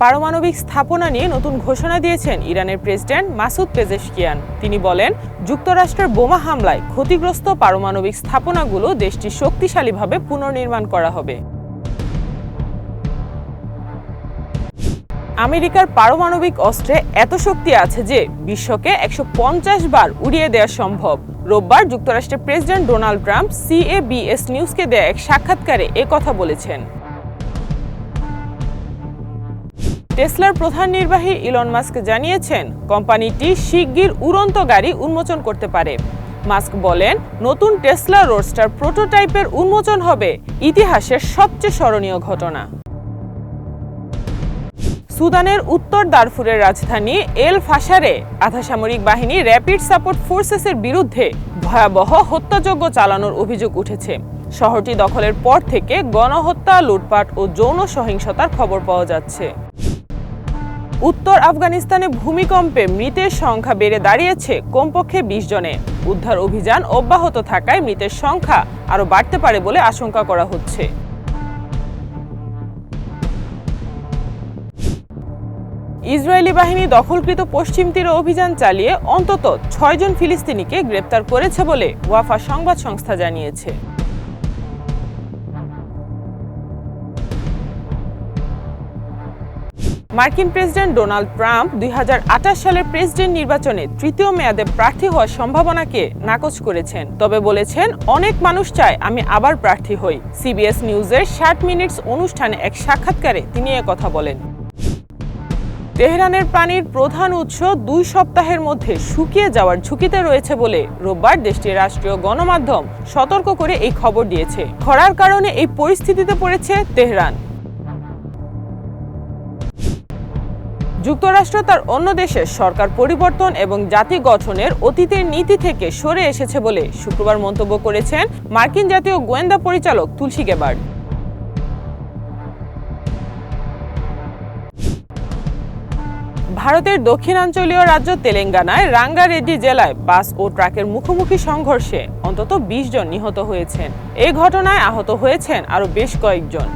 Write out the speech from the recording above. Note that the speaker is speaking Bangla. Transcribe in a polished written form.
পারমাণবিক স্থাপনা নিয়ে নতুন ঘোষণা দিয়েছেন ইরানের প্রেসিডেন্ট মাসুদ পেজেশকিয়ান। তিনি বলেন, যুক্তরাষ্ট্রের বোমা হামলায় ক্ষতিগ্রস্ত পারমাণবিক স্থাপনাগুলো দেশটি শক্তিশালীভাবে পুনর্নির্মাণ করা হবে। আমেরিকার পারমাণবিক অস্ত্রে এত শক্তি আছে যে বিশ্বকে 150 বার উড়িয়ে দেওয়া সম্ভব। রোববার যুক্তরাষ্ট্রের প্রেসিডেন্ট ডোনাল্ড ট্রাম্প CABS নিউজকে দেয়া এক সাক্ষাৎকারে কথা বলেছেন। টেসলার প্রধান নির্বাহী ইলন মাস্ক জানিয়েছেন, কোম্পানিটি শিগগির উড়ন্ত গাড়ি উন্মোচন করতে পারে। মাস্ক বলেন, নতুন টেসলা রোডস্টার প্রোটোটাইপের উন্মোচন হবে ইতিহাসের সবচেয়ে স্মরণীয় ঘটনা। সুদানের উত্তর দারফুরের রাজধানী এল ফাশারে আধাসামরিক বাহিনী র্যাপিড সাপোর্ট ফোর্সেসের বিরুদ্ধে ভয়াবহ হত্যাযজ্ঞ চালানোর অভিযোগ উঠেছে। শহরটি দখলের পর থেকে গণহত্যা, লুটপাট ও যৌন সহিংসতার খবর পাওয়া যাচ্ছে। উত্তর আফগানিস্তানে ভূমিকম্পে মৃতের সংখ্যা বেড়ে দাঁড়িয়েছে কমপক্ষে 20 জনে। উদ্ধার অভিযান অব্যাহত থাকায় মৃতের সংখ্যা আরও বাড়তে পারে বলে আশঙ্কা করা হচ্ছে। ইসরায়েলি বাহিনী দখলকৃত পশ্চিম তীরে অভিযান চালিয়ে অন্তত 6 জন ফিলিস্তিনিকে গ্রেপ্তার করেছে বলে ওয়াফা সংবাদ সংস্থা জানিয়েছে। মার্কিন প্রেসিডেন্ট ডোনাল্ড ট্রাম্প 2028 সালের প্রেসিডেন্ট নির্বাচনে তৃতীয় মেয়াদে প্রার্থী হওয়ার সম্ভাবনাকে নাকচ করেছেন। তবে বলেছেন, অনেক মানুষ চায় আমি আবার প্রার্থী হই। CBS নিউজের 60 মিনিটস অনুষ্ঠানে এক সাক্ষাৎকারে তিনি কথা বলেন। তেহরানের পানির প্রধান উৎস 2 সপ্তাহের মধ্যে শুকিয়ে যাওয়ার ঝুঁকিতে রয়েছে বলে রোববার দেশটির রাষ্ট্রীয় গণমাধ্যম সতর্ক করে এই খবর দিয়েছে। খরার কারণে এই পরিস্থিতিতে পড়েছে তেহরান। যুক্তরাষ্ট্র তার অন্য দেশের সরকার পরিবর্তন এবং জাতি গঠনের অতীতের নীতি থেকে সরে এসেছে বলে শুক্রবার মন্তব্য করেছেন মার্কিন জাতীয় গোয়েন্দা পরিচালক তুলসী গ্যাবার্ড। ভারতের দক্ষিণাঞ্চলীয় রাজ্য তেলেঙ্গানায় রাঙ্গারেড্ডি জেলায় বাস ও ট্রাকের মুখোমুখি সংঘর্ষে অন্তত 20 জন নিহত হয়েছেন। এই ঘটনায় আহত হয়েছেন আরও বেশ কয়েকজন।